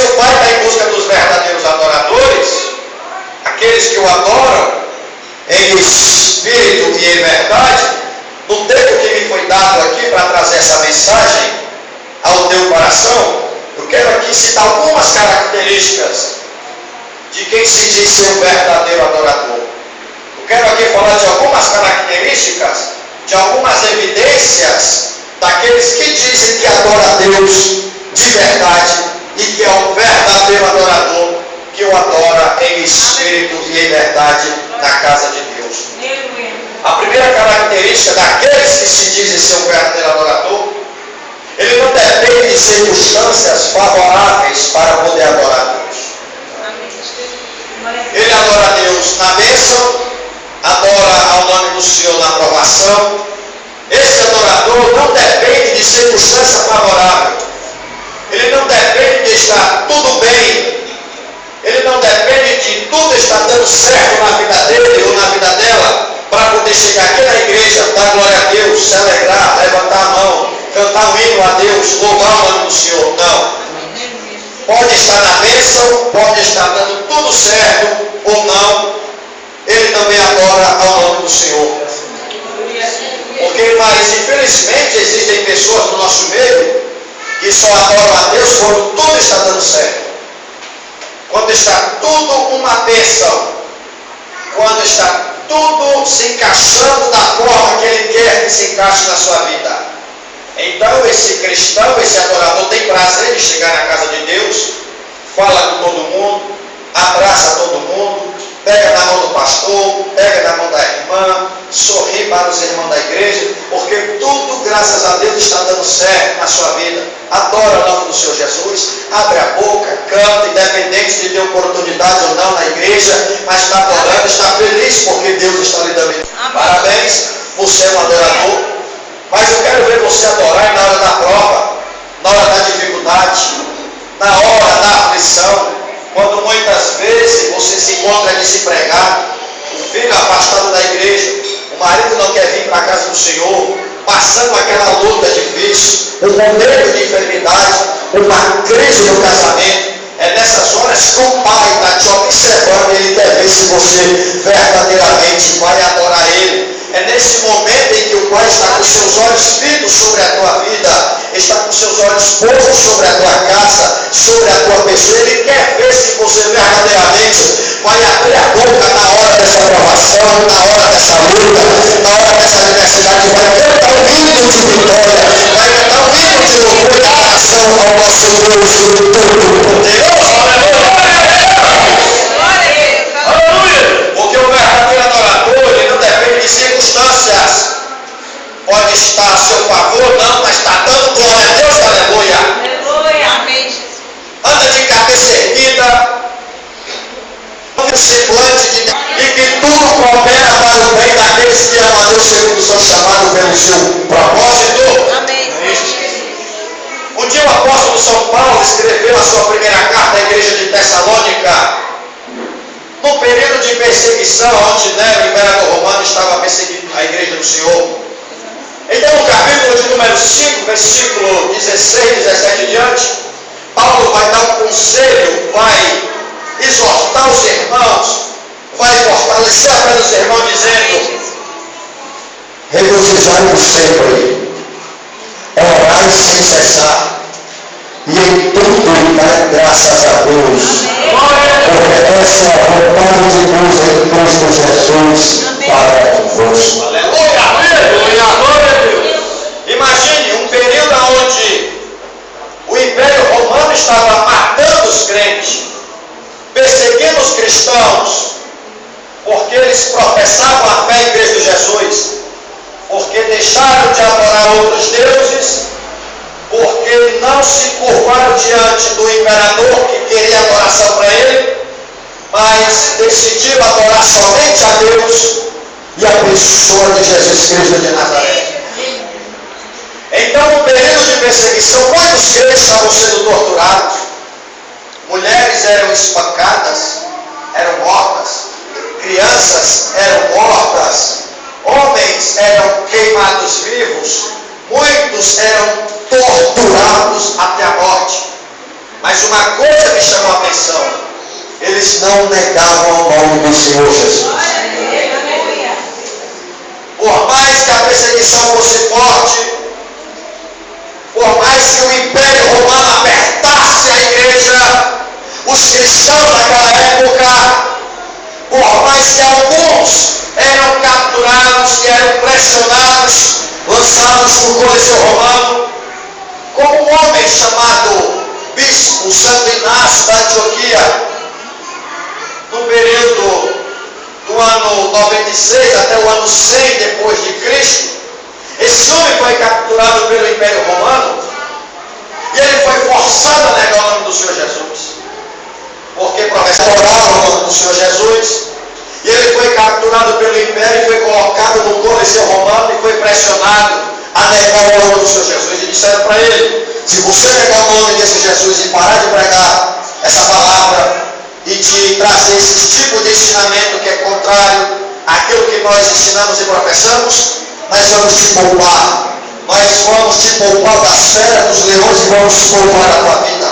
o Pai está em busca dos verdadeiros adoradores, aqueles que o adoram em espírito e em verdade, no tempo que me foi dado aqui para trazer essa mensagem ao teu coração, eu quero aqui citar algumas características de quem se diz ser um verdadeiro adorador. Eu quero aqui falar de algumas características, de algumas evidências daqueles que dizem que adoram a Deus de verdade e que é um verdadeiro adorador, que o adora em espírito e em verdade na casa de Deus. A primeira característica daqueles que se dizem ser um verdadeiro adorador, ele não depende de circunstâncias favoráveis para poder adorar a Deus. Ele adora a Deus na bênção, adora ao nome do Senhor na aprovação. Esse adorador não depende de circunstância favorável. Ele não depende de estar tudo bem. Ele não depende de tudo estar dando certo na vida dele ou na vida dela para poder chegar aqui na igreja, dar glória a Deus, se alegrar, levantar a mão, cantar um hino a Deus, louvar o nome do Senhor. Não. Pode estar na bênção, pode estar dando tudo certo ou não, ele também adora ao nome do Senhor. Porque, mas infelizmente existem pessoas no nosso meio que só adoram a Deus quando tudo está dando certo, quando está tudo uma bênção, quando está tudo se encaixando da forma que ele quer que se encaixe na sua vida. Então esse cristão, esse adorador tem prazer de chegar na casa de Deus, fala com todo mundo, abraça todo mundo, pega na mão do pastor, pega na mão da irmã, sorri para os irmãos da igreja, porque tudo, graças a Deus, está dando certo na sua vida. Adora o nome do Senhor Jesus, abre a boca, canta, independente de ter oportunidade ou não na igreja, mas está adorando, está feliz porque Deus está lhe dando. Parabéns, você é um adorador. Mas eu quero ver você adorar na hora da prova, na hora da dificuldade, na hora da aflição, quando muitas vezes você se encontra desempregado, o filho afastado da igreja, o marido não quer vir para a casa do Senhor, passando aquela luta difícil, um momento de enfermidade, uma crise no casamento. É nessas horas que o Pai está te observando e Ele quer ver se você verdadeiramente vai adorar Ele. É nesse momento em que o Pai está com seus olhos fitos sobre a tua vida, está com seus olhos postos sobre a tua casa, sobre a tua pessoa. Ele quer ver se você verdadeiramente vai abrir a boca na hora dessa provação, na hora dessa luta, na hora dessa adversidade, vai cantar um hino de vitória, vai cantar um hino de louvor e adoração ao nosso Deus Todo-Poderoso. Porque o verdadeiro adorador, ele não depende de circunstâncias. Pode estar a seu favor, não, mas está dando glória a Deus, aleluia. Aleluia, amém. Anda de cabeça erguida, um semblante de Deus, e que tudo coopera para o bem daqueles que amam a Deus segundo são chamados pelo seu propósito. Amém. Um dia o apóstolo São Paulo escreveu a sua primeira carta à igreja de Tessalônica, num período de perseguição, onde Nero, o imperador romano, estava perseguindo a igreja do Senhor. Então, no capítulo de número 5, versículo 16, 17 e diante, Paulo vai dar um conselho, vai exortar os irmãos, vai fortalecer a fé dos irmãos, dizendo: regozijai-vos sempre, orai sem cessar, e em tudo dai graças a Deus, porque essa é a vontade de Deus em Cristo Jesus para convosco. Aleluia! Imagine um período onde o Império Romano estava matando os crentes, perseguindo os cristãos, porque eles professavam a fé em Cristo Jesus, porque deixaram de adorar outros deuses, porque não se curvaram diante do imperador que queria adoração para ele, mas decidiram adorar somente a Deus e a pessoa de Jesus Cristo de Nazaré. Então, no período de perseguição, muitos crentes estavam sendo torturados, mulheres eram espancadas, eram mortas, crianças eram mortas, homens eram queimados vivos, muitos eram torturados até a morte. Mas Mas uma coisa me chamou a atenção: eles não negavam o nome do Senhor Jesus. Por mais que a perseguição fosse forte, por mais que o Império Romano apertasse a igreja, os cristãos daquela época, por mais que alguns eram capturados e eram pressionados, lançados no Coliseu Romano, como um homem chamado Bispo Santo Inácio da Antioquia, no período do ano 96 até o ano 100 depois de Cristo, esse homem foi capturado pelo Império Romano e ele foi forçado a negar o nome do Senhor Jesus, porque professava o nome do Senhor Jesus, e ele foi capturado pelo Império e foi colocado no Coliseu Romano e foi pressionado a negar o nome do Senhor Jesus. E disseram para ele: se você negar o nome desse Jesus e parar de pregar essa palavra e de trazer esse tipo de ensinamento que é contrário àquilo que nós ensinamos e professamos, nós vamos te poupar. Nós vamos te poupar das feras, dos leões, e vamos poupar a tua vida.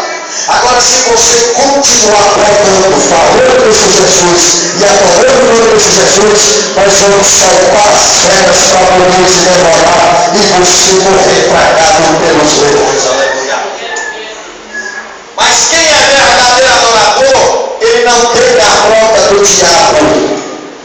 Agora, se você continuar pregando, falando desse Jesus e adorando o nome desse Jesus, nós vamos soltar as feras para poder te devorar e você morrer tragado pelos leões. Aleluia. Mas quem é verdadeiro adorador, ele não tem a rota do diabo.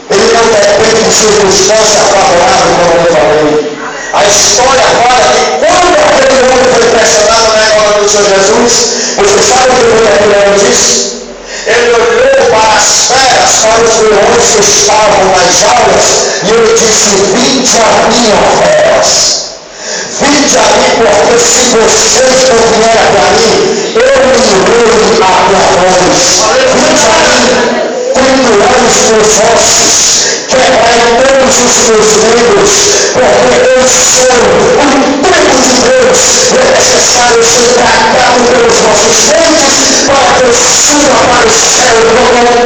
Ele não depende de circunstância favorável, como eu falei. A história fala que quando aquele homem foi pressionado na nome do Senhor Jesus, você sabe o que aquele homem disse? Ele olhou para as feras, para os leões que estavam nas jaulas, e ele disse: vinde a mim, ó feras. Vinde a mim, porque se vocês não vierem para mim, eu me irei a leões. Vinde a mim, cuidai os meus ossos, quebrai todos os meus dedos, porque eu sou o tempo de Deus. É necessário ser tragado pelos nossos dentes para que eu suba para o céu como um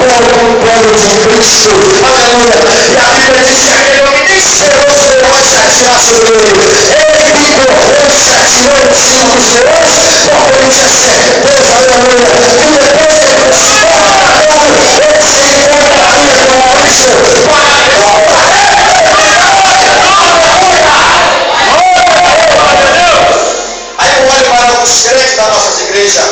plano de Cristo. Aleluia. E a Bíblia diz que aquele homem nem esperou os leões se atirar sobre ele. Ele correu e se atirou em cima dos leões, porque ele tinha certeza, aleluia, que depois de ele se tornar ele se encontraria com o Cristo para Aí eu olho para alguns crentes da nossa igreja,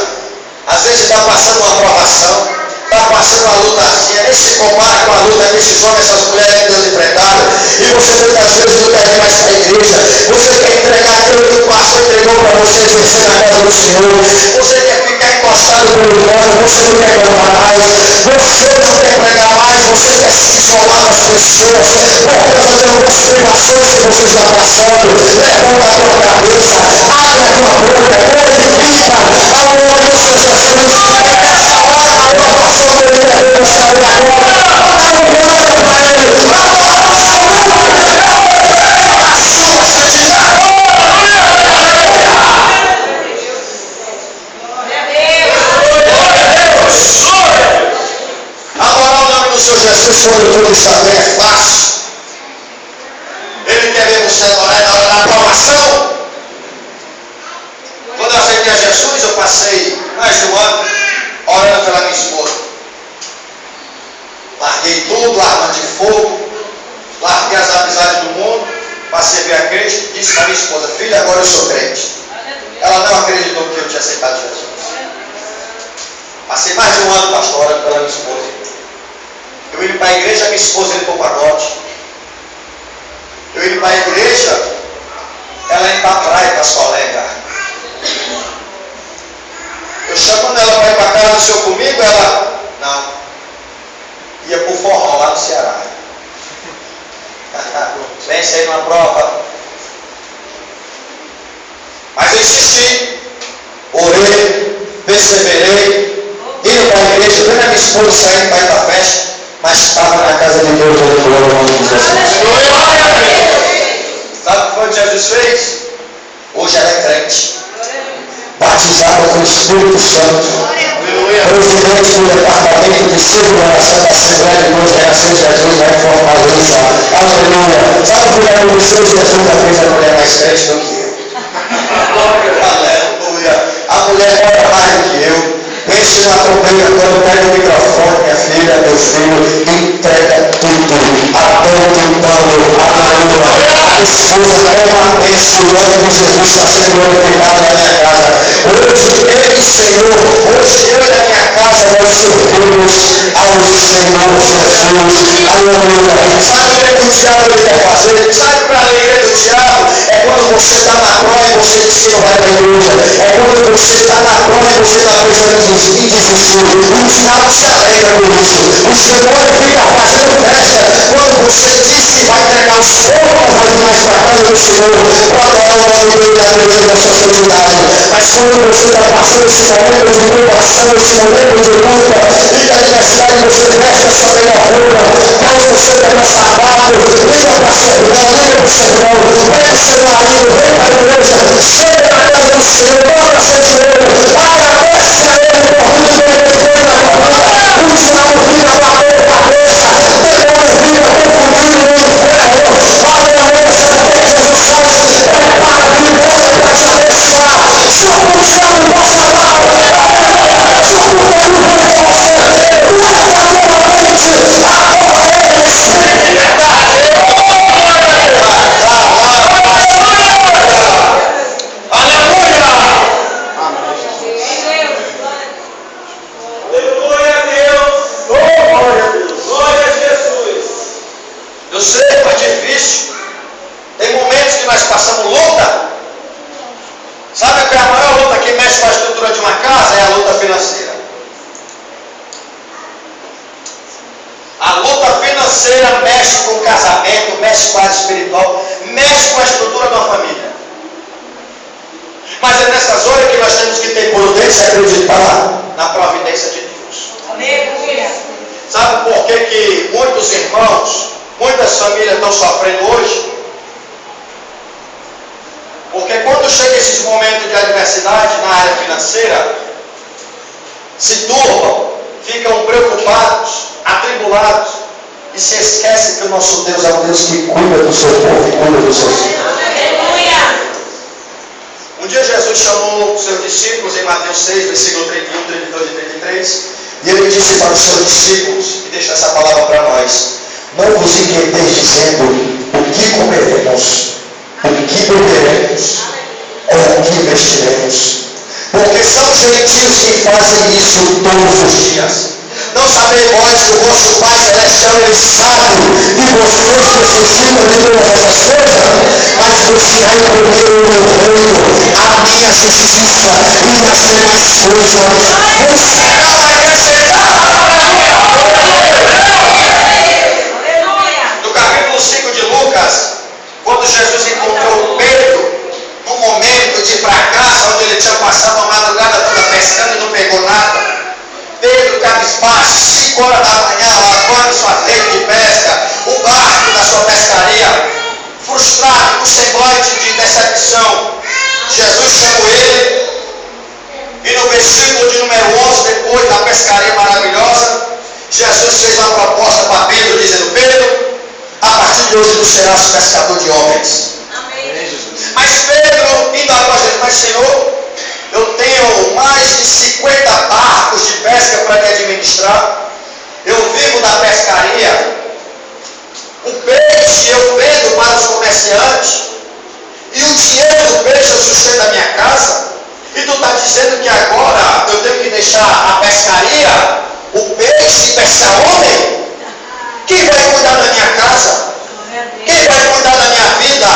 às vezes está passando uma provação, está passando uma lutazinha, nem se compara com a luta que esses homens, essas mulheres que Deus enfrentaram, e você muitas vezes não quer ir mais para a igreja, você quer entregar aquilo que o pastor entregou para você exercer na casa do Senhor, você quer ficar encostado pelo irmão, você não quer cantar mais, você não quer pregar mais, você quer se isolar das pessoas, por causa de algumas privações que você está passando. Levanta a tua cabeça, abre a tua boca, glorifica ao nome do Senhor Jesus. Essa hora a provação dele deve sair agora. Dá um glória para ele, dá a sua santidade. Adorar o nome do Senhor Jesus, quando tudo está bem, é fácil. Ele quer ver você adorar na hora da aprovação. Quando eu aceitei a Jesus, eu passei mais de um ano orando pela minha esposa. Larguei tudo, arma de fogo, larguei as amizades do mundo, passei a ver a Cristo, disse para minha esposa: filha, agora eu sou crente. Ela não acreditou que eu tinha aceitado Jesus. Passei mais de um ano, pastor, orando pela minha esposa. Eu ia para a igreja, minha esposa ia para o pagote. Eu ia para a igreja, ela ia para a praia com as colegas. Eu chamando ela para ir para a casa do Senhor comigo, ela não. Ia para o forró lá no Ceará. Vence aí numa prova. Mas eu insisti, orei, perseverei, indo para a igreja, vendo a minha esposa saindo para ir para a festa, mas estava na casa de Deus, glória ao nome de Jesus. Sabe o que foi que Jesus fez? Hoje ela é crente, batizada com o Espírito Santo, presidente do departamento de segurança da Assembleia de Deus, Reação de Jesus, vai em Fortaleza. Aleluia. Sabe o que aconteceu? Jesus já fez a mulher mais crente do que eu. Aleluia. A mulher ora mais do que eu. Pense na trombeira, quando pega o microfone, minha filha, meu filho, entrega tudo. Aponta o pano, a marula, a esposa é uma bênção. O nome de Jesus está sendo glorificado na minha casa. Hoje, Ele, Senhor, hoje eu e a minha casa nós servimos ao Senhor Jesus. Aleluia. Sabe o que o diabo quer fazer? Sabe para a alegria do diabo? É quando você está na prova e você diz que não vai para a igreja. É quando você está na prova e você está pensando e desistiu. O diabo se alegra com isso. O Senhor fica fazendo festa quando você diz que vai entregar os poucos mais para a casa do Senhor. Quando é o nome dele da igreja da sua santidade. Mas quando você está passando esse momento de provação, esse momento de luta e da adversidade, você veste a sua melhor roupa. Quando você pega o sapato, liga para o sermão, liga para o sermão, pega o seu marido, vem para a igreja, chega na casa do Senhor, dobra seu joelho, agradece a Ele por tudo que Ele fez na tua vida. O diabo vira para a tua cabeça, o demônio vira confundido no inferno. Aleluia, Jesus Santo, prepara a vida para te abençoar. Se o diabo possa lá, se o poder não vai você, leva a tua mente, agora Ele experimenta. Eu sei, é difícil. Tem momentos que nós passamos luta. Sabe o que é a maior luta que mexe com a estrutura de uma casa? É a luta financeira. A luta financeira mexe com o casamento, mexe com a área espiritual, mexe com a estrutura de uma família. Mas é nessas horas que nós temos que ter prudência e acreditar na providência de Deus. Aleluia. Sabe por que muitos irmãos, muitas famílias estão sofrendo hoje? Porque quando chega esses momentos de adversidade na área financeira, se turbam, ficam preocupados, atribulados e se esquecem que o nosso Deus é um Deus que cuida do seu povo e cuida dos seus filhos. Aleluia. Um dia Jesus chamou os seus discípulos em Mateus 6, versículo 31, 32 e 33, e ele disse para os seus discípulos, e deixa essa palavra para nós: não vos inquieteis dizendo o que comeremos, o que beberemos, ou o que vestiremos, porque são gentios que fazem isso todos os dias. Não sabeis vós que o vosso Pai Celestial Ele sabe que vocês necessitam de todas essas coisas? Mas buscai primeiro o meu reino, a minha justiça, e as demais coisas vos serão acrescentadas. No capítulo 5 de Lucas, quando Jesus encontrou Pedro, num momento de fracasso, onde ele tinha passado a madrugada toda pescando e não pegou nada, Pedro, cabisbaixo, 5 horas da manhã, lavando sua rede de pesca, o barco da sua pescaria, frustrado, com semblante de decepção. Jesus chamou ele, e no versículo de número 11, depois da pescaria maravilhosa, Jesus fez uma proposta para Pedro, dizendo: Pedro, a partir de hoje tu serás pescador de homens. Amém. Mas Pedro, indo após ele: mas Senhor, eu tenho mais de 50 barcos de pesca para me administrar. Eu vivo da pescaria. O peixe eu vendo para os comerciantes. E o dinheiro do peixe eu sustento a minha casa. E tu está dizendo que agora eu tenho que deixar a pescaria, o peixe, e pescar homem? Quem vai cuidar da minha casa? Quem vai cuidar da minha vida?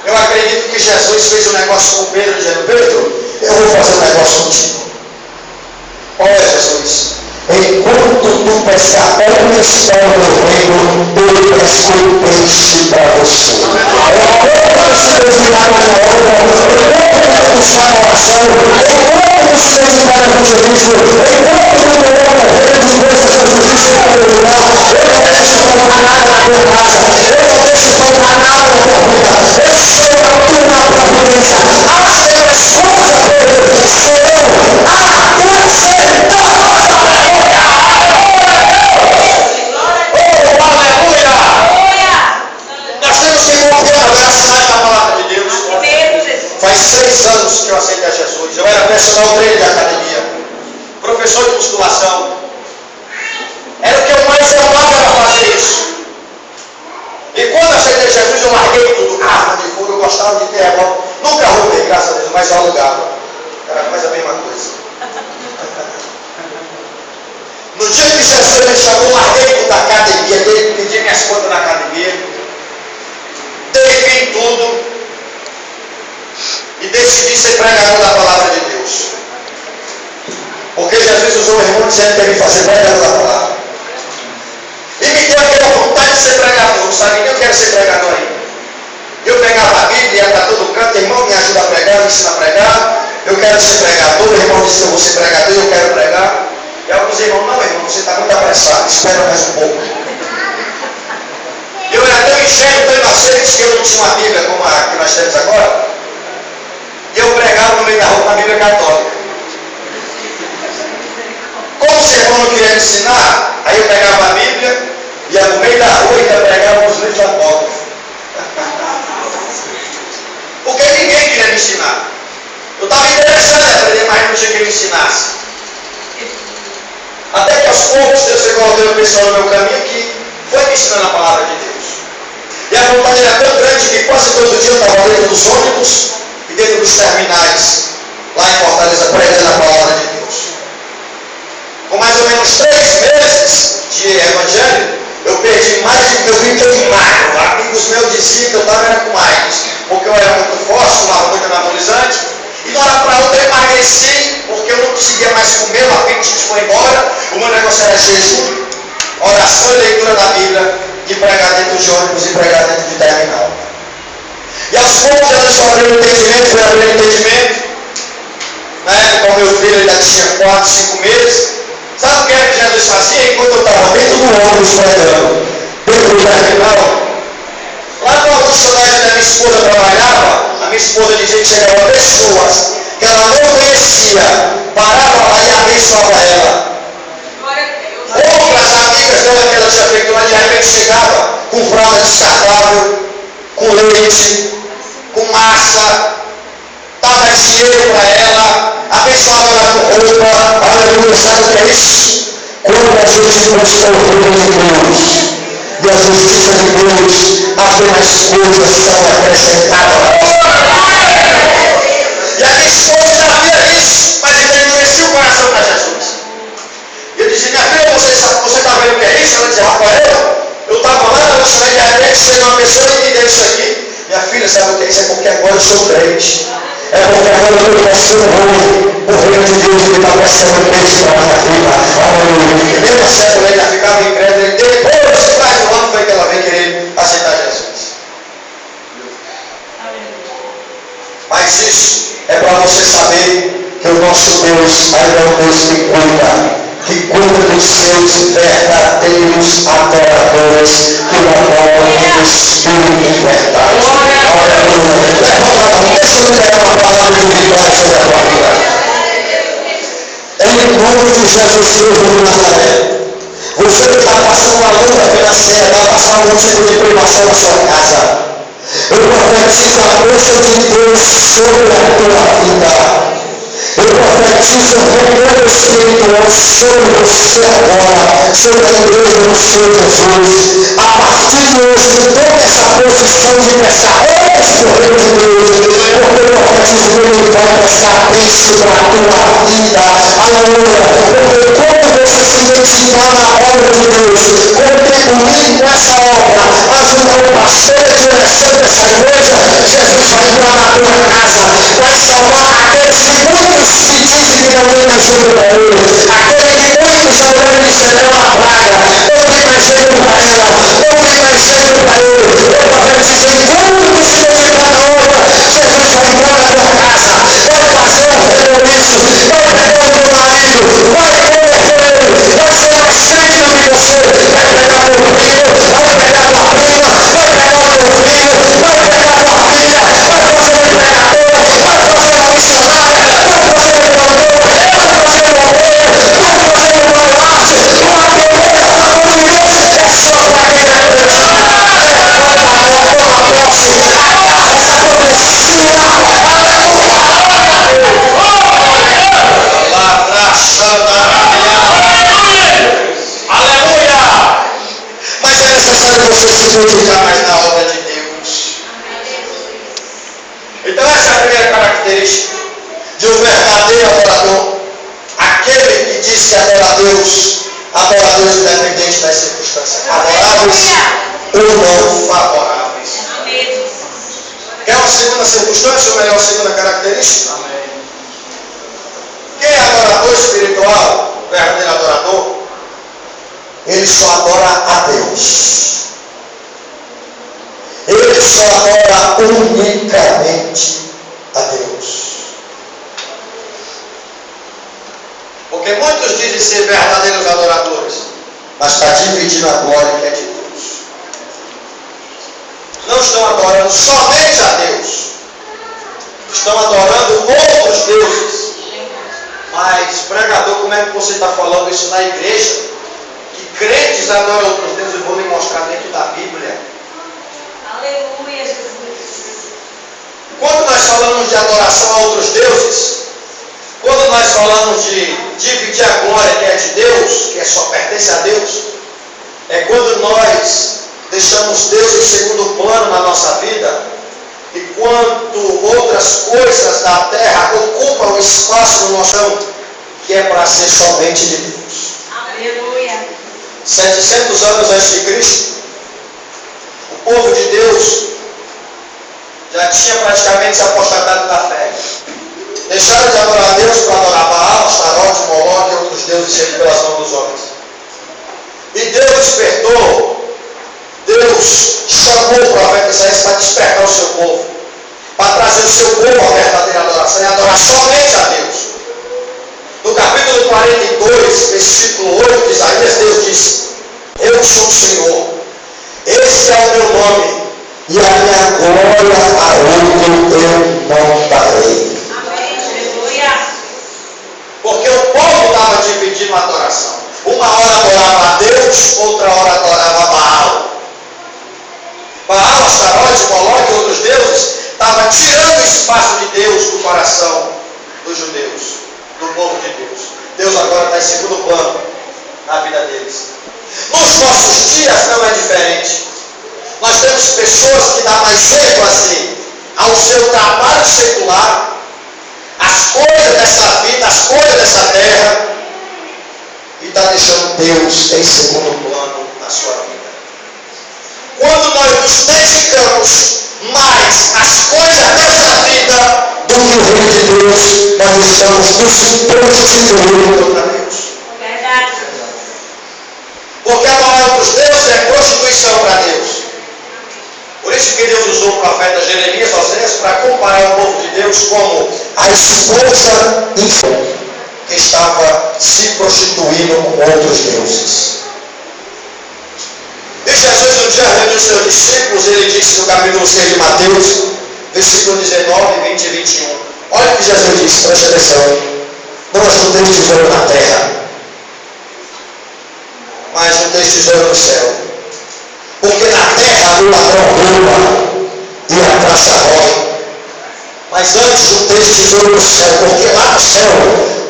Eu acredito que Jesus fez um negócio com Pedro, dizendo: Pedro, eu vou fazer um negócio contigo. Olha, Jesus, enquanto tu pescar homens para o meu reino, eu pesco peixe para você. Enquanto você desviar na obra, enquanto você buscar a oração, enquanto você dedicar ao evangelismo, enquanto você dedicar ao reino de Deus, a justiça e a religião, eu não deixo faltar nada na tua casa, eu não deixo faltar nada na tua vida. Eu sou a tua providência. As teus coisas, Pedro, serão acrescentadas. Oh, aleluia! Nós temos que morrer abraçar a palavra de Deus. Amém, Jesus. Faz 6 anos que eu aceitei a Jesus. Eu era personal trainer de academia. professor de musculação. Era o que eu mais amava, era fazer isso. E quando eu aceitei Jesus, eu larguei tudo. Arma de fogo, eu gostava de ter revólver. Nunca roubei, graças a Deus, mas eu alugava. Era quase a mesma coisa. No dia que Jesus me chamou, eu larguei tudo da academia, pedi minhas contas na academia, dei fim em tudo e decidi ser pregador da palavra de Deus. Porque Jesus usou o irmão dizendo que ele ia fazer pregador da palavra. E me deu aquela vontade de ser pregador. Não sabia nem eu quero ser pregador ainda. Eu pegava a Bíblia, ia para todo canto, irmão, me ajuda a pregar, me ensina a pregar. Eu quero ser pregador, o irmão disse que eu vou ser pregador, eu quero pregar. E alguns irmãos, não irmão, você está muito apressado, espera mais um pouco. Eu era tão ingênuo, tão inocente, que eu não tinha uma Bíblia como a que nós temos agora. E eu pregava no meio da rua na Bíblia católica. Como o irmão não queria me ensinar, aí eu pegava a Bíblia, ia no meio da rua e ia pregar os livros apócrifos. Porque ninguém queria me ensinar. Eu estava interessado em aprender, mas não tinha quem me ensinasse. Até que aos poucos Deus foi colocando o pessoal no meu caminho que foi me ensinando a palavra de Deus. E a vontade era tão grande que quase todo dia eu estava dentro dos ônibus e dentro dos terminais, lá em Fortaleza, pregando a palavra de Deus. Com mais ou menos 3 meses de evangelho, eu perdi mais do que eu fiquei magro. Amigos meus diziam que eu estava com AIDS, porque eu era muito forte, tomava muito anabolizante. E de uma hora para outra eu emagreci, porque eu não conseguia mais comer, o apetite foi embora. O meu negócio era jejum, oração e leitura da Bíblia, e pregar dentro de ônibus e pregar dentro de terminal. E aos poucos Deus foi abrindo entendimento. Na época o meu filho ainda tinha 4, 5 meses. Sabe o que era que Jesus fazia? Enquanto eu estava dentro do ônibus pregando, dentro do terminal, lá no funcionário da minha esposa trabalhava, a minha esposa dizia que chegava pessoas que ela não conhecia, parava lá e abençoava ela. Outras amigas dela que ela tinha feito lá, de repente chegava com fralda descartável, com leite, com massa, dava dinheiro para ela, abençoava ela com roupa. Aleluia, sabe o que é isso? Quando a gente busca o reino de Deus e a justiça de Deus, apenas coisas são acrescentadas. E a minha esposa sabia isso, mas ele endureciu o coração para Jesus. E eu dizia, minha filha, você está vendo o que é isso? Ela dizia, Rafael, eu estava lá na lanchonete, de repente chega uma pessoa e me deu isso aqui. Minha filha, sabe o que é isso? É porque agora eu sou crente. É porque agora eu estou passando o reino de Deus que está passando crente para a minha vida. Aleluia. Mesmo certo, ela ainda ficava incrédula. E depois, mais um ano, foi que ela veio querer aceitar Jesus. Mas isso é para você saber que o nosso Deus ainda é um Deus que cuida dos seus verdadeiros adoradores, que o adoram em espírito e verdade. Deixa eu ler uma palavra de vitória sobre a tua vida. Em nome de Jesus Cristo de Nazaré, você que está passando uma luta financeira, vai passar algum tipo de privação na sua casa. Eu profetizo a bênção de Deus sobre a tua vida. Eu profetizo o reino espiritual sobre você agora, sobre a igreja do Senhor Jesus. A partir de hoje, tome essa posição de pescadores do reino de Deus, porque eu profetizo que Ele vai prestar bênção para a tua vida. Aleluia. Porque quando você se identificar na obra de Deus, contribuir nessa obra, ajudar o pastor e direção dessa igreja, Jesus vai entrar na tua casa, vai salvar aqueles que muitos se dizem que não tem mais jeito para ele, aquele que muitos já olhando e disseram uma praga, não tem mais jeito para ela, não tem mais jeito para ele. Eu profetizo enquanto você estiver na obra, Jesus vai entrar na tua casa, vai fazer um compromisso, vai pegar o teu marido, vai converter ele, vai ser mais crente do que você, vai pegar o teu filho, vai pegar a tua prima, vai pegar o teu filho, vai pegar a tua filha, vai fazer um pregador, vai fazer uma Deus, adora a Deus independente das circunstâncias, favoráveis ou não favoráveis. Amém. Quer uma segunda circunstância, ou melhor, segunda característica? Amém. Quem é adorador espiritual, o verdadeiro adorador, ele só adora a Deus. Ele só adora unicamente a Deus. Porque muitos dizem ser verdadeiros adoradores, mas está dividindo a glória que é de Deus. Não estão adorando somente a Deus, estão adorando outros deuses. Mas, pregador, como é que você está falando isso na igreja? Que crentes adoram outros deuses? Eu vou lhe mostrar dentro da Bíblia. Aleluia, Jesus. Quando nós falamos de adoração a outros deuses, quando nós falamos de dividir a glória que é de Deus, que só pertence a Deus, é quando nós deixamos Deus em segundo plano na nossa vida, e quando outras coisas da terra ocupam o espaço no nosso chão, que é para ser somente de Deus. Aleluia. 700 anos antes de Cristo, o povo de Deus já tinha praticamente se apostatado da fé. Deixaram de adorar a Deus para adorar Baal, Astarote, Moloque e outros deuses feitos pelas mãos dos homens. E Deus despertou, Deus chamou o profeta Isaías para despertar o seu povo, para trazer o seu povo à verdadeira adoração e adorar somente a Deus. No capítulo 42, versículo 8 de Isaías, Deus diz: eu sou o Senhor, esse é o meu nome, e a minha glória aonde eu não darei. Porque o povo estava dividindo a adoração. Uma hora adorava a Deus, outra hora adorava Baal. Baal, Astarote, Moloque e outros deuses estavam tirando o espaço de Deus do coração dos judeus, do povo de Deus. Deus agora está em segundo plano na vida deles. Nos nossos dias não é diferente. Nós temos pessoas que dão mais ênfase ao seu trabalho secular, as coisas dessa vida, as coisas dessa terra, e está deixando Deus em segundo plano na sua vida. Quando nós nos dedicamos mais às coisas dessa vida do que o reino de Deus, nós estamos nos prostituindo contra Deus. Verdade. Porque adorar outros deuses é prostituição para Deus. Por isso que Deus usou o profeta Jeremias, Oséias, para comparar o povo de Deus como a esposa que estava se prostituindo com outros deuses. E Jesus um dia reuniu os seus discípulos, ele disse no capítulo 6 de Mateus, versículo 19, 20 e 21. Olha o que Jesus disse, preste atenção. Não ajunteis tesouro na terra, mas ajunteis tesouro no céu. Porque na terra o ladrão rouba e a traça rói. Mas antes junteis tesouro no céu, porque lá no céu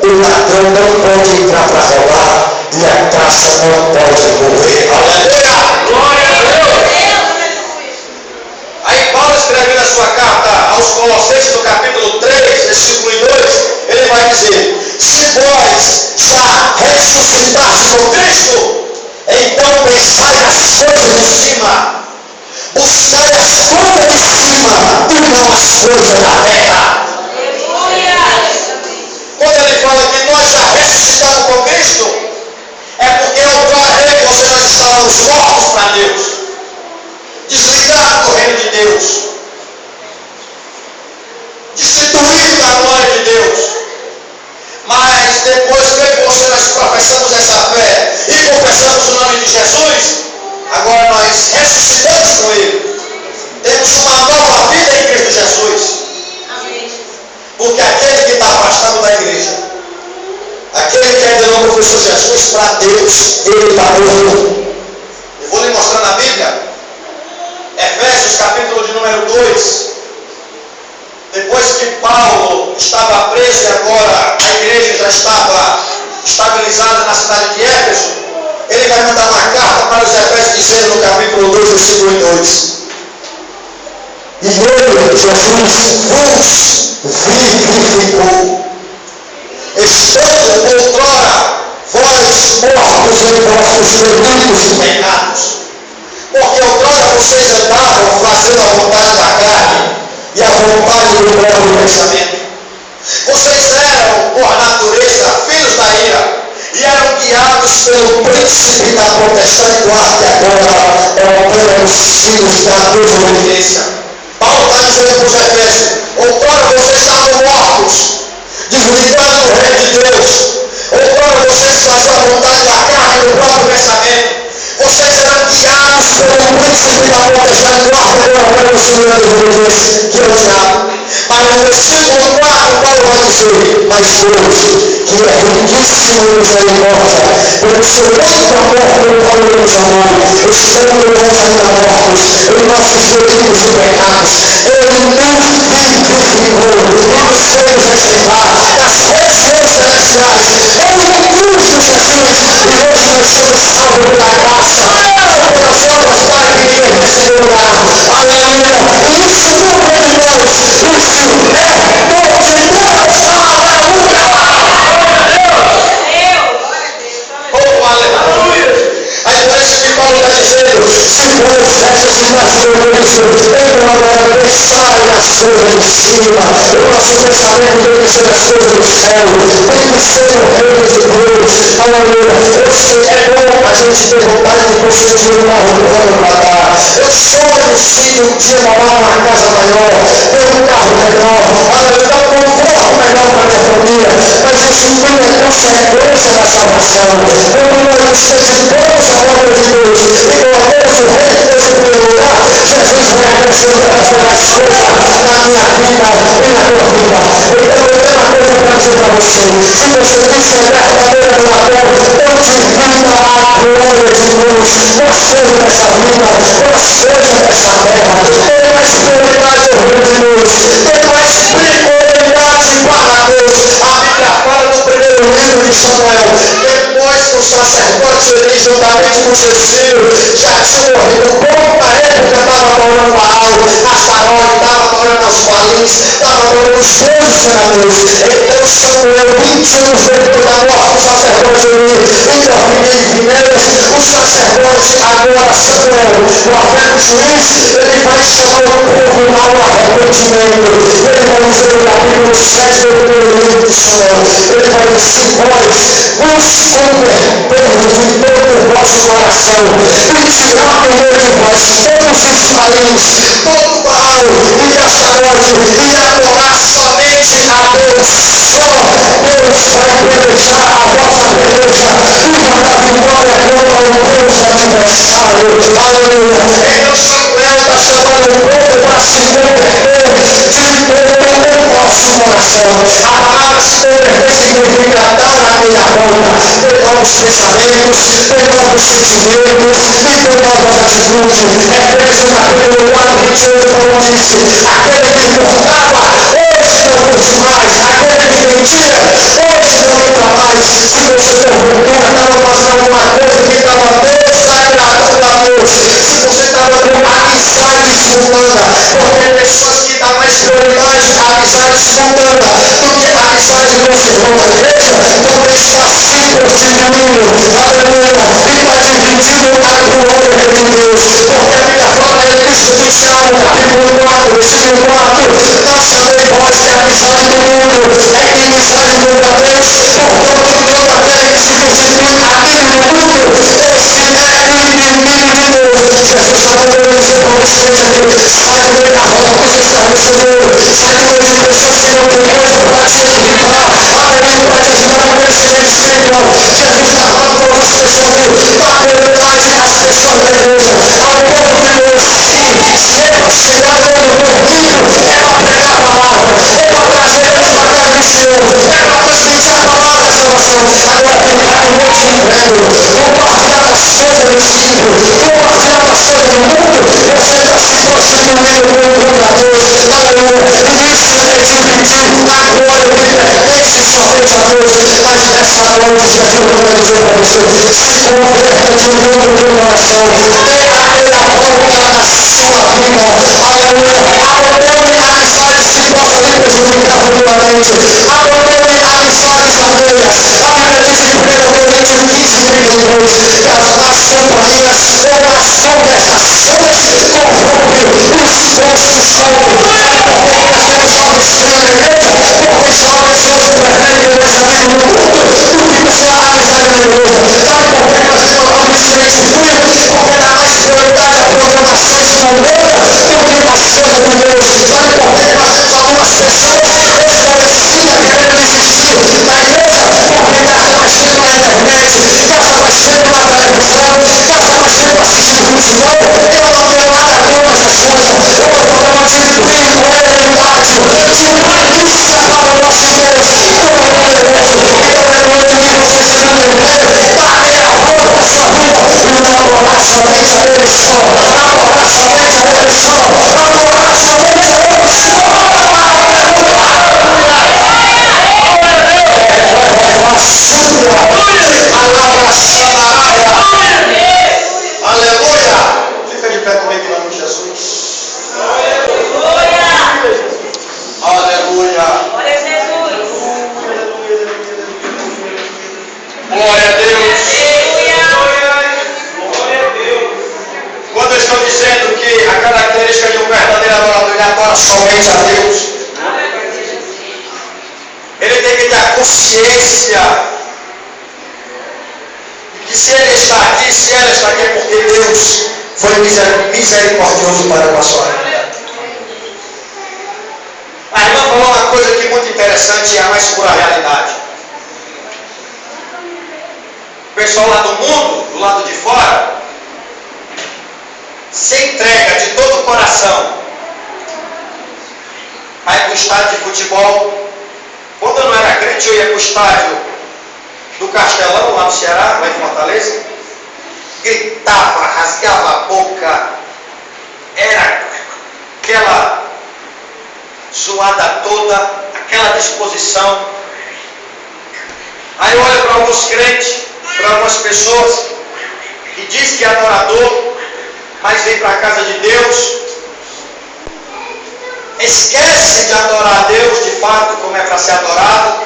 o ladrão não pode entrar para roubar e a traça não pode morrer. Aleluia! Glória a Deus! Aí Paulo escreve na sua carta aos Colossenses, no capítulo 3, versículo 2, ele vai dizer: se vós já ressuscitastes com Cristo, então pensai nas coisas de cima, buscai as coisas de cima e não as coisas da terra. Quando ele fala que nós já ressuscitamos com Cristo, é porque outrora ele, você nós estávamos mortos para Deus, desligados do reino de Deus, destituídos da glória de Deus. Mas depois que você nós professamos essa fé e confessamos o nome de Jesus, agora nós ressuscitamos com Ele. Temos uma nova vida em Cristo Jesus. Porque aquele que está afastado da igreja, aquele que ainda não confessou Jesus, para Deus, ele está morto. Eu vou lhe mostrar na Bíblia, Efésios capítulo de número 2. Depois que Paulo estava preso e agora a igreja já estava estabilizada na cidade de Éfeso, ele vai mandar uma carta para os Efésios dizendo no capítulo 2, versículo 2: e ele, Jesus, vos vivificou, estando outrora vós vossos delitos. pecados. Porque outrora vocês andavam fazendo a vontade da carne e a vontade do próprio pensamento. Vocês eram, por natureza, filhos da ira e eram guiados pelo príncipe da potestade do ar, que agora é o pleno dos filhos da desobediência. Paulo está dizendo para os Efésios: outrora vocês estavam mortos, desligando o reino de Deus. Outrora vocês faziam a vontade da carne e do próprio pensamento. Vocês eram guiados pelo príncipe da potestade do ar, que agora é o pleno dos filhos da desobediência, que é o diabo. Mas no versículo 4, Paulo vai dizer: mas Deus, que é riquíssimo em misericórdia, pelo seu muito amor pelo qual ele nos amou, estando nós ainda mortos em nossos delitos e pecados, ele nos vivificou e nos fez reservar das regiões celestiais em Cristo Jesus, e hoje nós somos salvos pela graça, pelas obras para que Deus recebeu o lugar. Aleluia! E isso não é de Deus, isso é dom de Deus. Oh, aleluia! Aí por isso que Paulo está dizendo: se pois essas nações pensarem nas coisas de cima, o nosso pensamento tem que ser as coisas do céu, tem que ser o reino de Deus. Aleluia! Eu sei, é bom a gente ter vontade de construir uma rua para cá. Eu sonho sim um dia morar numa casa maior, ter um carro melhor, aleluia, dar um conforto melhor para a minha família, mas isso tudo é consequência da salvação. Eu não necessitamos a obra de Deus, e colocamos o reino de Deus em primeiro lugar. Jesus vai acrescentar as coisas na minha vida e na tua vida. Então eu tenho uma coisa para dizer para você: se você diz que é verdadeira no papel, eu te invito à glória de Deus. Não seja dessa vida, não seja dessa terra. Tem mais prioridade ao reino de Deus, tem mais prioridade para Deus. A Bíblia fala no primeiro livro de Samuel: depois que o sacerdote Eli, juntamente com seus filhos, já tinham morrido. Pouca época estava adorando Baal, Astarote, estava adorando os Balins, estava adorando os deuses senadores. Então Samuel, 20 anos depois da morte do sacerdote Eli, em Dormir de Vineiras, o sacerdote agora, Samuel, o profeta juiz, ele vai chamar o povo ao arrependimento. Ele vai dizer na Bíblia 7 do primeiro livro de Samuel, ele vai dizer: vós vos convertemos de todo o vosso coração e tirar do meio de vós todos os balins, todo Baal e Astarote, e adorar somente a Deus. Só Deus vai pelejar a vossa peleja e vai dar vitória contra o Deus adversário. Aleluia! Então Samuel está chamando o povo para se converter de todo o vosso coração. A palavra se converter significa dar a meia volta, ter novos pensamentos, ter novos sentimentos e ter novas atitudes. Efésios capítulo 4, 28, Paulo disse: aquele que importava, hoje não curte mais; aquele que mentia, hoje não entra mais. Se você porventura estava fazendo alguma coisa que estava desagradando a Deus, se você estava com amizade mundana, porque tem pessoas que dão mais prioridade à amizade mundana do que a amizade com os irmãos da igreja, então está se prostituindo, aleluia, e está dividindo a glória de Deus, porque a Bíblia fala em Cristo de Tiago, capítulo 4, versículo 4: não sabeis vós que a amizade do mundo é inimizade contra Deus, portanto todo aquele que se constitui amigo do mundo, esse é inimigo de Deus. Jesus está mandando dizer para vocês aqui: sai do meio da roda que você está recebendo, sai do meio de pessoas que não têm coisa para te explicar, aleluia, para te ajudar a crescer espiritual. Jesus está falando para vocês aqui: dá prioridade às pessoas da igreja, ao povo de Deus. Se eu chegar dentro do reino, é para pregar a palavra, é para trazer eles para cá do Senhor, é para transmitir a palavra da salvação. Agora tem que dar um monte de incrédulo, compartilhar as coisas do Espírito, compartilhar as coisas do mundo. Você está se prostituindo contra Deus, aleluia. E isso é dividir a glória que pertence somente a Deus. Mas nessa noite, Jesus vai dizer para você: se converta de novo no coração, dê a meia volta na sua vida, aleluia. Abandone amizades que possam lhe prejudicar futuramente, abandone amizades alheias. A Bíblia diz em 1 Coríntios 15, 32: coração desse povo, o esforço salvo, porque nós temos algo estranho na igreja, porque só pessoas que preferem o pensamento do mundo, do que pessoas a amizade da igreja. Sabe por que nós temos algo estranho esse frio? Porque dá mais prioridade a programações mundanas do que as coisas de Deus. Sabe por que nós temos algumas pessoas esclarecidas querendo existir na igreja? Porque gasta mais tempo na internet, gasta mais tempo na televisão, gasta mais tempo assistindo futebol. Eu não tenho nada contra essas coisas. Eu estou falando de brilho, realidade, de uma indústria para o nosso Deus. Eu lembrei que você se entender, darei a volta da sua vida e não adorar somente a Ele só. Adorar somente a Ele só. Adorar somente a Ele só. Aleluia! Fica de pé comigo em nome de Jesus. Aleluia! Aleluia! Glória a Jesus! Glória a Deus! Quando eu estou dizendo que a característica de um verdadeiro adorador, ele adora somente a Deus, ele tem que ter a consciência de que se ele está aqui, se ela está aqui, é porque Deus foi misericordioso para com a sua vida. A irmã falou uma coisa aqui muito interessante e é a mais pura realidade. O pessoal lá do mundo, do lado de fora, se entrega de todo o coração. Vai para o estádio de futebol. Quando eu não era crente, eu ia para o estádio do Castelão, lá no Ceará, lá em Fortaleza. Gritava, rasgava a boca. Era aquela zoada toda, aquela disposição. Aí eu olho para alguns crentes, para algumas pessoas que diz que é adorador, mas vem para a casa de Deus, esquece de adorar a Deus de fato como é para ser adorado,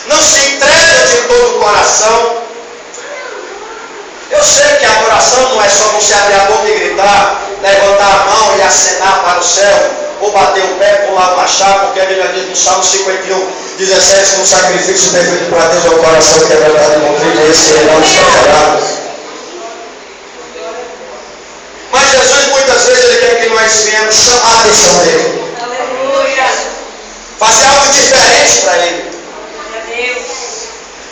não se entrega de todo o coração. Eu sei que a adoração não é só você abrir a boca e gritar, levantar a mão e acenar para o céu, ou bater o pé, pular o machado, porque a Bíblia diz no Salmo 51, 17, que um sacrifício perfeito para Deus é o coração que é verdade e contrito, esse ele não está adorado. Mas Jesus muitas vezes ele quer que nós venhamos chamar a atenção dele. Aleluia! Fazer algo diferente para ele. Glória a Deus!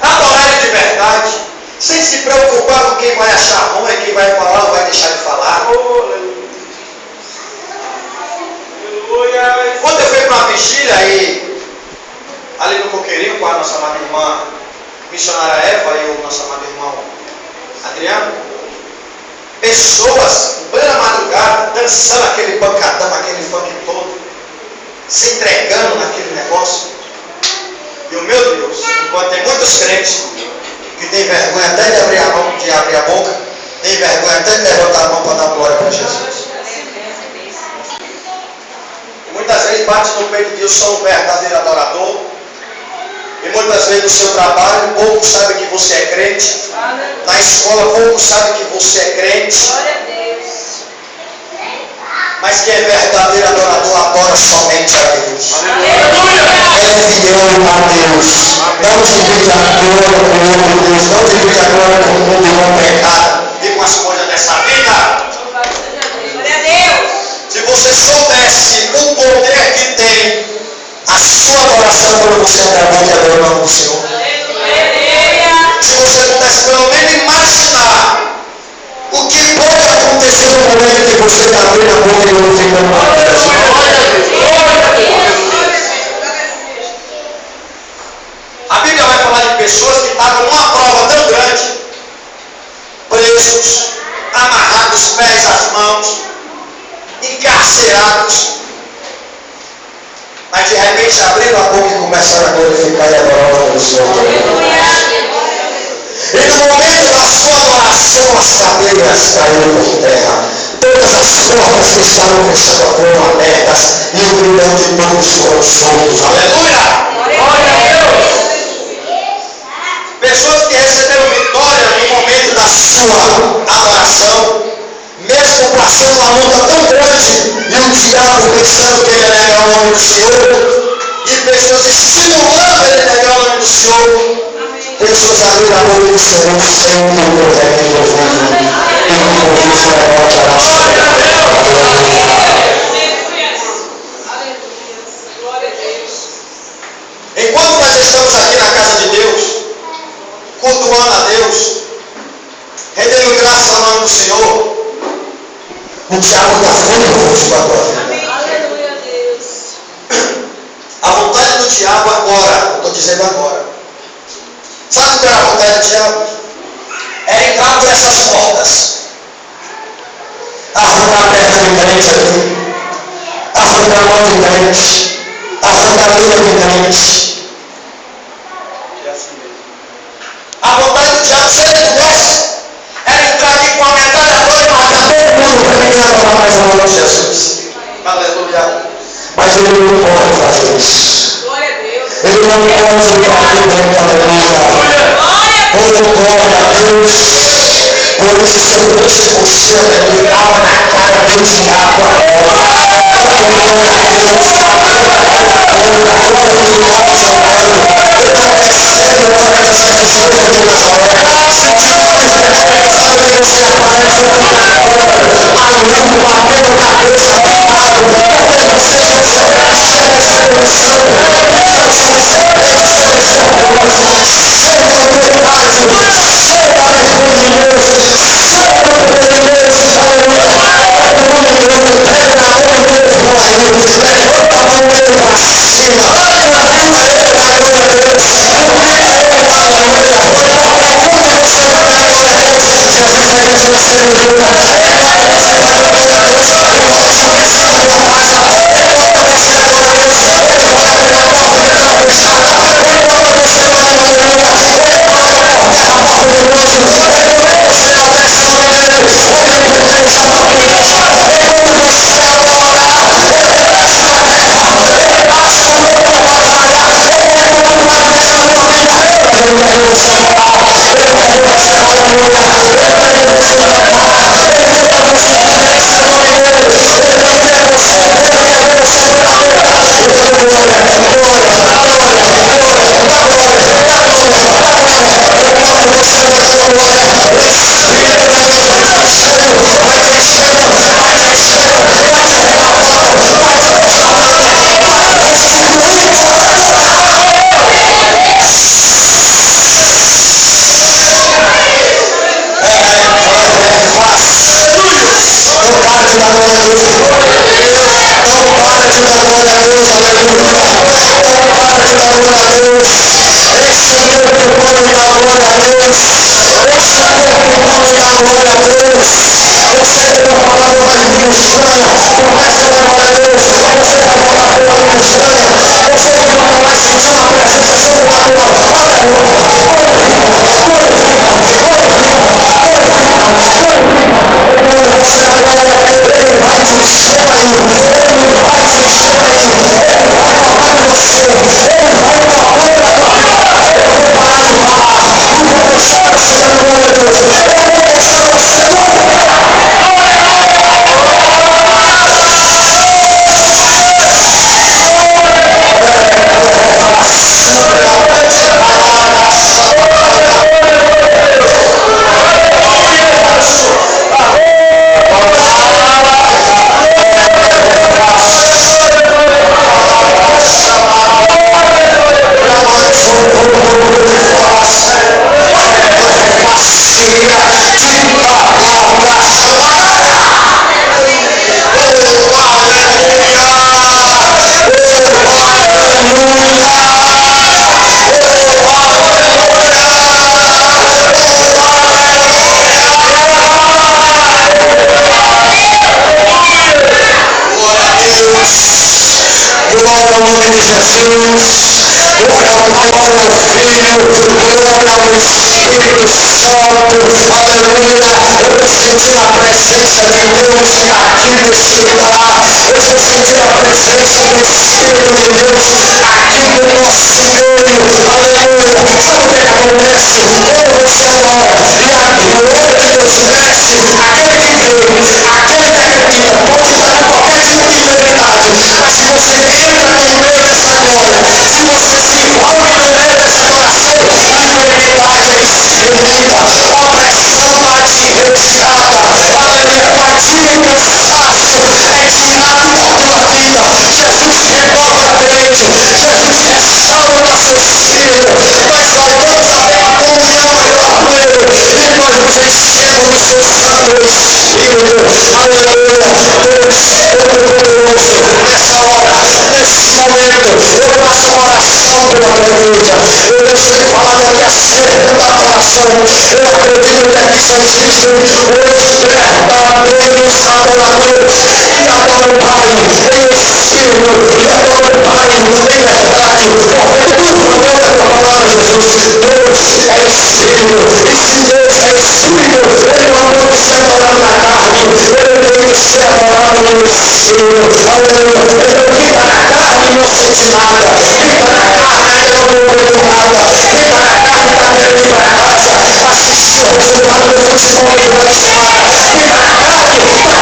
Adorar ele de verdade. Sem se preocupar com quem vai achar ruim, quem vai falar ou vai deixar de falar. Quando eu fui para uma vigília aí, ali no Coqueirinho, com a nossa amada irmã missionária Eva e o nosso amado irmão Adriano, pessoas, em plena madrugada, dançando aquele pancadão, aquele funk todo, se entregando naquele negócio. E o meu Deus, enquanto tem muitos crentes que tem vergonha até de abrir a mão, de abrir a boca, tem vergonha até de levantar a mão para dar glória para Jesus. E muitas vezes bate no peito de eu sou um verdadeiro adorador. E muitas vezes no seu trabalho, poucos sabem que você é crente. Na escola, poucos sabem que você é crente. Glória a Deus! Mas quem é verdadeiro adorador adora somente a Deus. Aleluia! É fiel a Deus. Não divide a glória com o outro Deus. Não divide a glória com o mundo e com o pecado e com as coisas dessa vida. Glória a Deus! Se você soubesse o poder que tem A sua adoração quando você abre a boca e adora o nome do Senhor. Aleluia! se você pudesse pelo menos imaginar O que pode acontecer no momento que você está abrindo a boca e glorificando o nome de Deus? a Bíblia vai falar de pessoas que estavam numa prova tão grande, presos, amarrados pés às mãos, encarcerados, Mas de repente abriram a boca e começaram a glorificar e adorar o nome do Senhor. E no momento da sua adoração, as cadeias caíram por terra. Todas as portas que estavam fechadas foram abertas e o grilhão de todos foram soltos. aleluia! Glória a Deus! Pessoas que receberam vitória no momento da sua Sua adoração, mesmo para passando uma luta tão grande, e o diabo pensando que ele ia negar o nome do Senhor, e pessoas estimulando ele a negar o nome do Senhor. Pessoas ali na boca do Senhor sempre correto e louvando, e com isso enquanto nós estamos aqui na casa de Deus, cultuando a Deus, rendendo graças ao nome do Senhor, o diabo está furioso com a tua vida. Aleluia, Deus. A vontade do diabo agora, eu estou dizendo agora. Sabe qual era a vontade do diabo? Era entrar por essas portas, arrancar a perna do crente aqui, arrancar a mão do crente, arrancar a língua do crente. A vontade do diabo, se ele pudesse, era entrar aqui com a metralhadora e matar todo mundo para ninguém adorar mais o nome de Jesus. Aleluia. Mas ele não pode fazer isso. Glória a Deus. Ele não pode ficar aqui dentro da igreja. Ele não pode a Deus. Por isso, se eu fosse você, eu ligava na cara do diabo agora. Aquele que veio, aquele pela igreja. Eu deixo de falar que a sede do coração. Eu acredito que aqui só existem os verdadeiros adoradores que adoram o Pai em espírito e adoram o Pai em verdade. Porque tudo é a palavra de Jesus. Deus é espírito. E se Deus é espírito, ele não pode ser adorado na carne. Ele tem que ser adorado no espírito. Aleluia. Então fica na carne e não sente nada. Fica na carne e não vejo nada. Fica na carne e está querendo ir para casa. Assistir o resultado do futebol durante a semana. Fica na carne e está querendo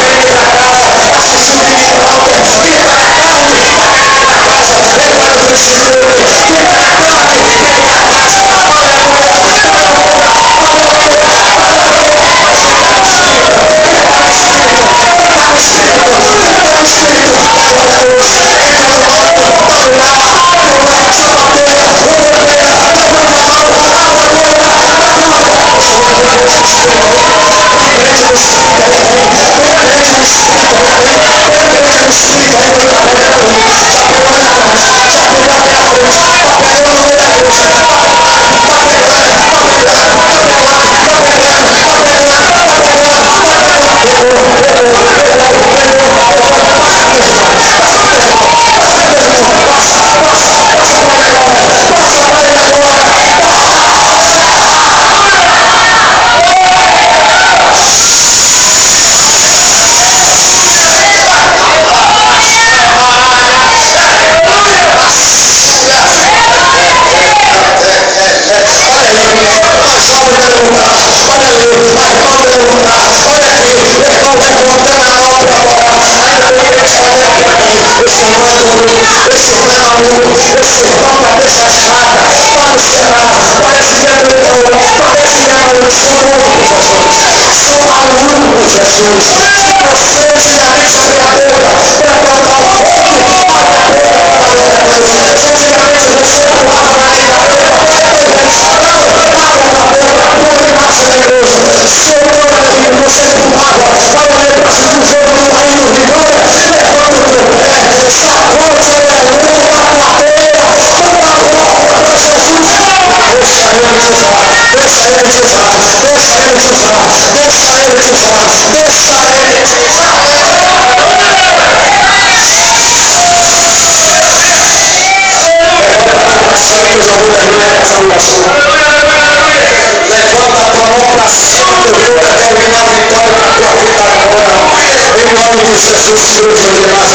ir para casa. Assistir o Big Brother.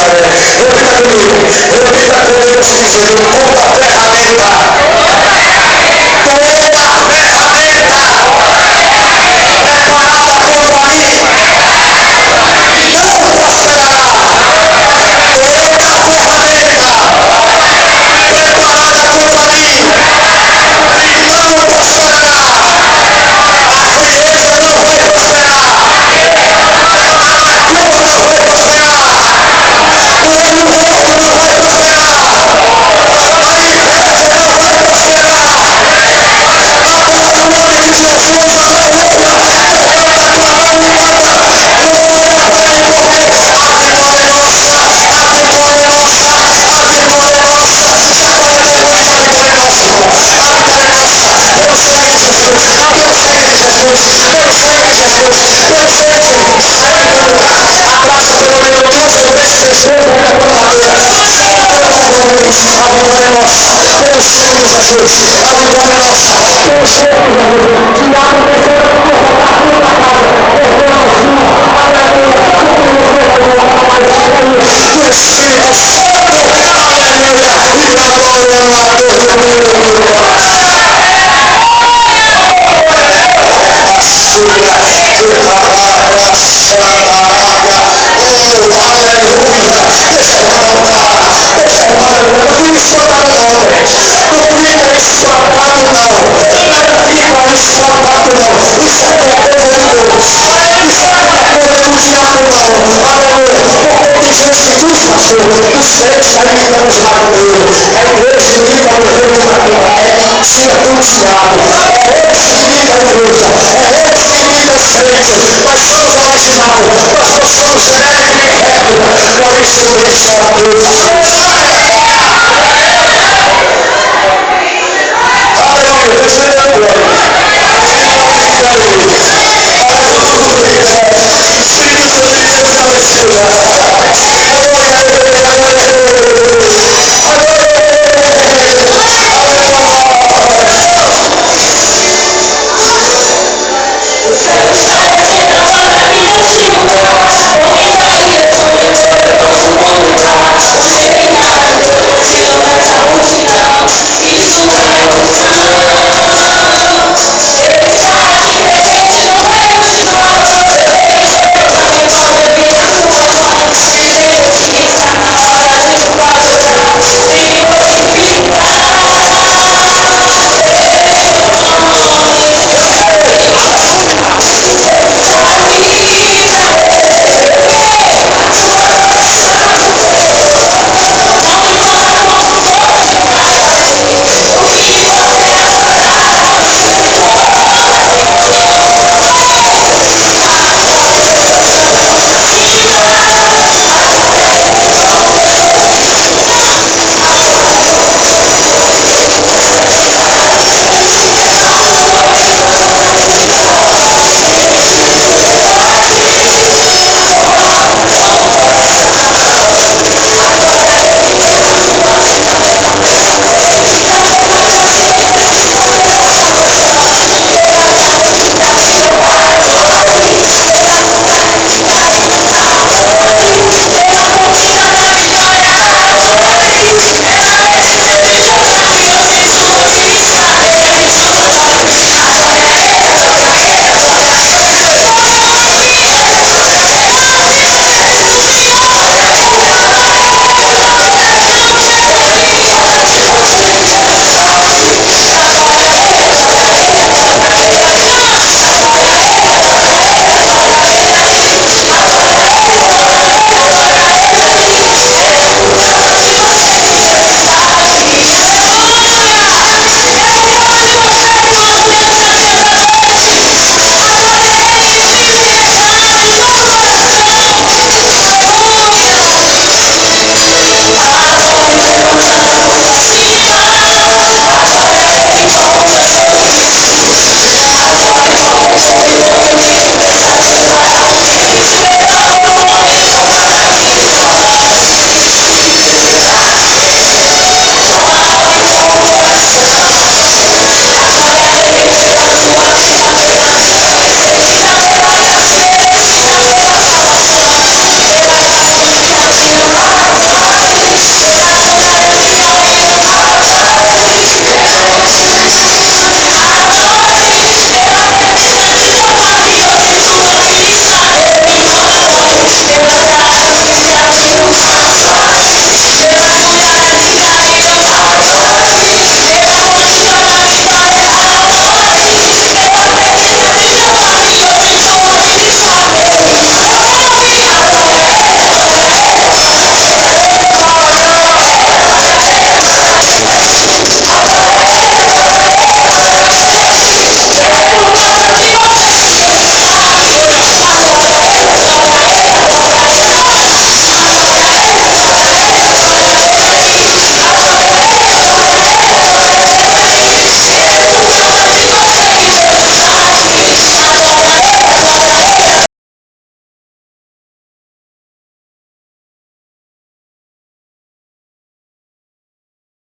Fica na carne e está querendo ir para casa. Lembra do Facebook. Fica na carne e quer ir para casa. Espírito Santo estabeleceu.